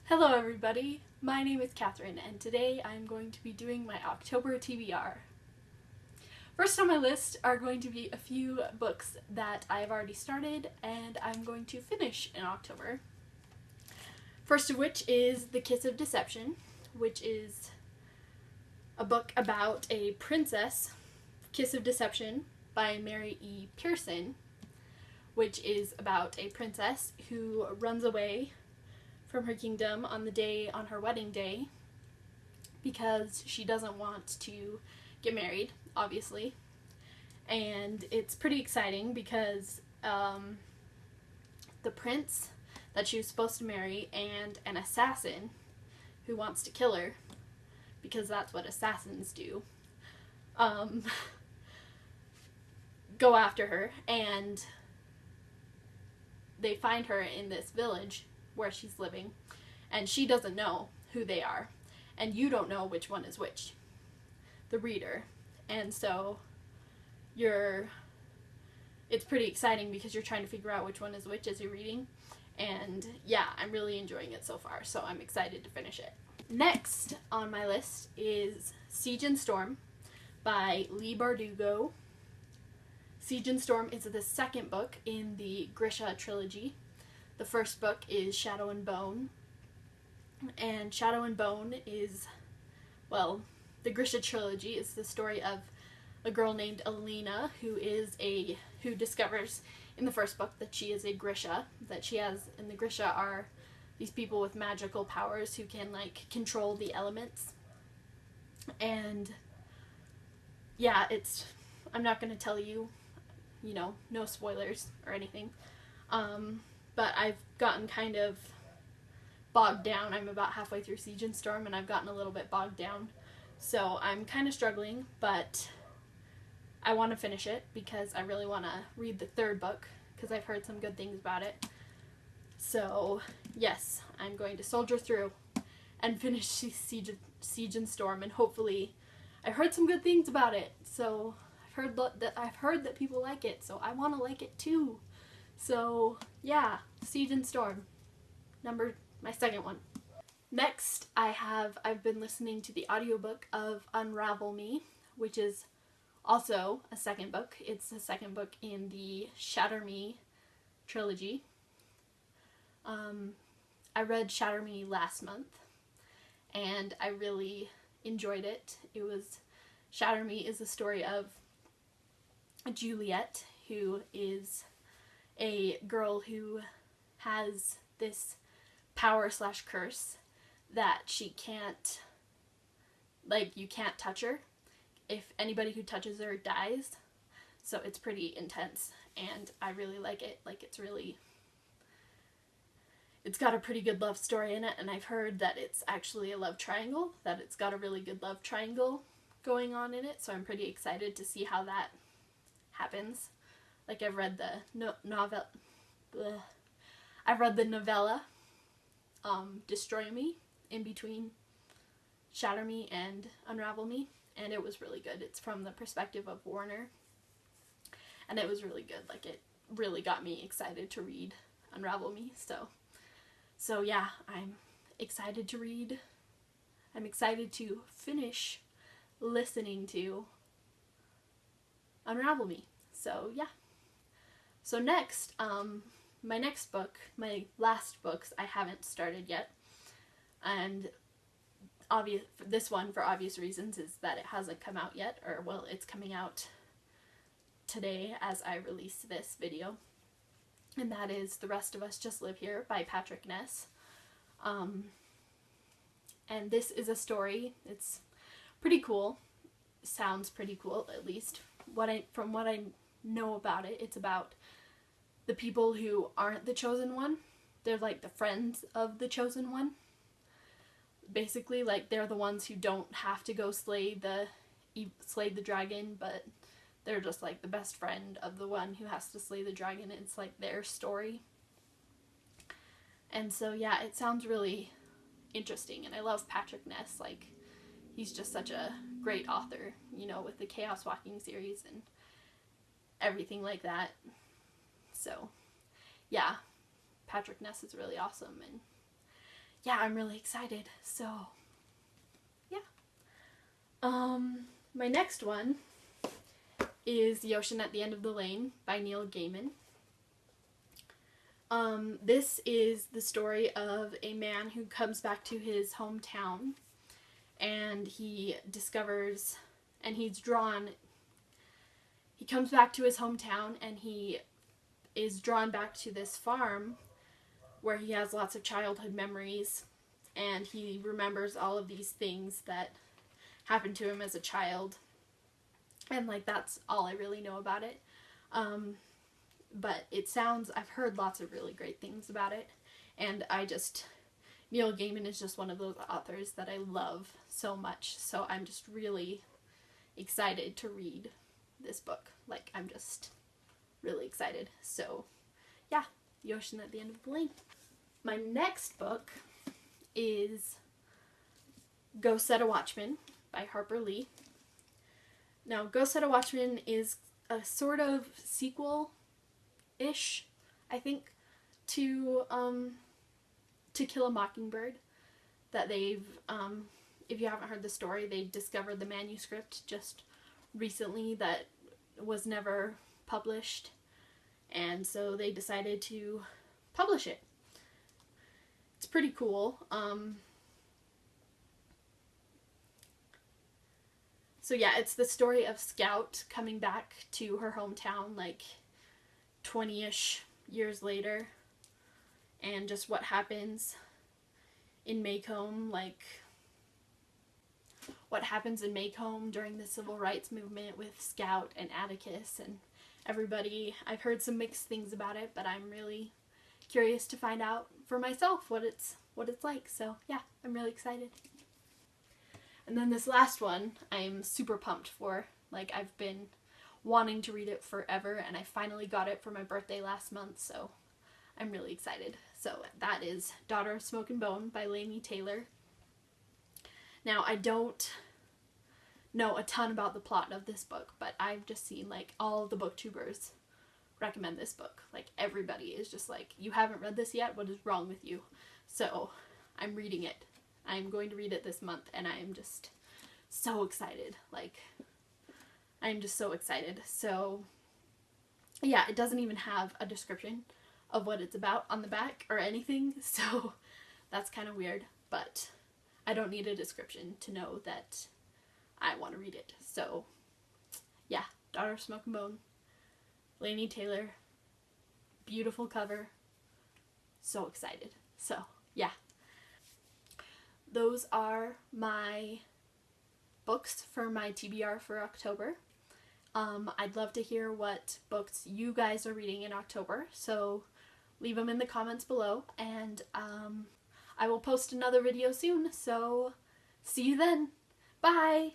Hello everybody, my name is Kathryn and today I'm going to be doing my October TBR. First on my list are going to be a few books that I've already started and I'm going to finish in October. First of which is The Kiss of Deception, which is a book about a princess, Kiss of Deception by Mary E. Pearson, which is about a princess who runs away from her kingdom on her wedding day because she doesn't want to get married, obviously. And it's pretty exciting because the prince that she was supposed to marry and an assassin who wants to kill her, because that's what assassins do, go after her, and they find her in this village where she's living, and she doesn't know who they are, and you don't know which one is which, the reader. And so it's pretty exciting because you're trying to figure out which one is which as you're reading. And yeah, I'm really enjoying it so far, so I'm excited to finish it. Next on my list is Siege and Storm by Leigh Bardugo. Siege and Storm is the second book in the Grisha trilogy. The first book is Shadow and Bone, and Shadow and Bone is, well, the Grisha trilogy is the story of a girl named Alina who discovers in the first book that she is a Grisha, and the Grisha are these people with magical powers who can, control the elements. And yeah, I'm not going to tell you, no spoilers or anything. But I've gotten kind of bogged down. I'm about halfway through Siege and Storm, and I've gotten a little bit bogged down. So I'm kind of struggling, but I want to finish it because I really want to read the third book because I've heard some good things about it. So yes, I'm going to soldier through and finish Siege and Storm, and hopefully I heard some good things about it. So I've heard that people like it, so I want to like it too. So yeah, Siege and Storm, my second one. Next, I've been listening to the audiobook of Unravel Me, which is also a second book. It's the second book in the Shatter Me trilogy. I read Shatter Me last month, and I really enjoyed it. Shatter Me is the story of Juliet, who is a girl who has this power/curse that she can't, you can't touch her. If anybody who touches her dies. So it's pretty intense, and I really like it. It's got a pretty good love story in it, and I've heard that it's actually a love triangle, that it's got a really good love triangle going on in it, so I'm pretty excited to see how that happens. I've read the novella, Destroy Me, in between Shatter Me and Unravel Me, and it was really good. It's from the perspective of Warner, and it was really good. It really got me excited to read Unravel Me, so yeah, I'm excited to read. I'm excited to finish listening to Unravel Me, so yeah. So next, my next book, my last books I haven't started yet, and this one, for obvious reasons, is that it hasn't come out yet, or well, it's coming out today as I release this video, and that is The Rest of Us Just Live Here by Patrick Ness. And this is a story. It's pretty cool. Sounds pretty cool, at least. From what I know about it, it's about the people who aren't the chosen one. They're the friends of the chosen one. Basically, they're the ones who don't have to go slay the dragon, but they're just the best friend of the one who has to slay the dragon. It's their story. And so yeah, it sounds really interesting, and I love Patrick Ness. He's just such a great author, with the Chaos Walking series and everything like that. So yeah, Patrick Ness is really awesome, and yeah, I'm really excited. So yeah. My next one is The Ocean at the End of the Lane by Neil Gaiman. This is the story of a man who comes back to his hometown, and he discovers, and he comes back to his hometown, and he is drawn back to this farm where he has lots of childhood memories, and he remembers all of these things that happened to him as a child, and like that's all I really know about it. But I've heard lots of really great things about it, and Neil Gaiman is just one of those authors that I love so much, so I'm just really excited to read this book. Like, I'm just really excited. So, yeah, The Ocean at the End of the Lane. My next book is Go Set a Watchman by Harper Lee. Now, Go Set a Watchman is a sort of sequel-ish, I think, to Kill a Mockingbird. That they've, if you haven't heard the story, they discovered the manuscript just recently that was never published, and so they decided to publish it. It's pretty cool. So yeah, it's the story of Scout coming back to her hometown like 20-ish years later, and just what happens in Maycomb, like what happens in Maycomb during the civil rights movement with Scout and Atticus and everybody. I've heard some mixed things about it, but I'm really curious to find out for myself what it's like. So yeah, I'm really excited. And then this last one I'm super pumped for. Like, I've been wanting to read it forever, and I finally got it for my birthday last month, so I'm really excited. So that is Daughter of Smoke and Bone by Laini Taylor. Now, I don't know a ton about the plot of this book, but I've just seen like all of the booktubers recommend this book. Like, everybody is just like, you haven't read this yet? What is wrong with you? So I'm reading it. I'm going to read it this month, and I am just so excited. Like, I'm just so excited. So yeah, it doesn't even have a description of what it's about on the back or anything, so that's kind of weird, but I don't need a description to know that I want to read it. So yeah, Daughter of Smoke and Bone, Laini Taylor, beautiful cover, so excited. So yeah, those are my books for my TBR for October. I'd love to hear what books you guys are reading in October, so leave them in the comments below, and I will post another video soon, so see you then. Bye!